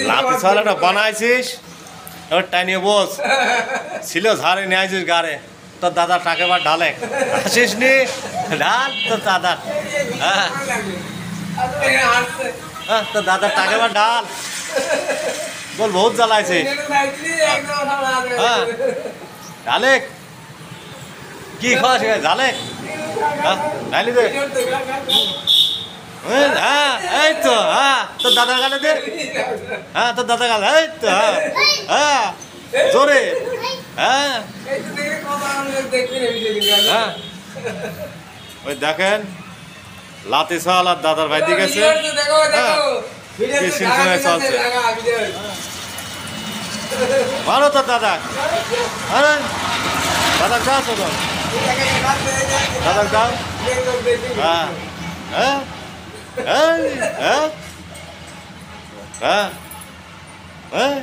লাতি ছালাটা বানাইছিস এবার টাইনিয়ে বস ছিল ঝাড়ে নিয়ে আইছিস গাড়ে তোর দাদা টাকে বা ঢালে আসিস নি ঢাল তোর দাদা হ্যাঁ হ্যাঁ তোর দাদা টাকে বা ঢাল বল বহুত জ্বালাইছিস হ্যাঁ ঢালে কি খাওয়া শিখাই ঢালে হ্যাঁ ঢালি দে হ্যাঁ এই তো হ্যাঁ তোর দাদার গালে দে হ্যাঁ তোর দাদা গালে এই তো হ্যাঁ হ্যাঁ জোরে হ্যাঁ হ্যাঁ ওই দেখেন লাতি সাল আর দাদার ভাই দিয়ে গেছে চলছে ভালো তোর দাদা আরে দাদা যা তো দাদা যাও হ্যাঁ হ্যাঁ হ্যাঁ হ্যাঁ হ্যাঁ হ্যাঁ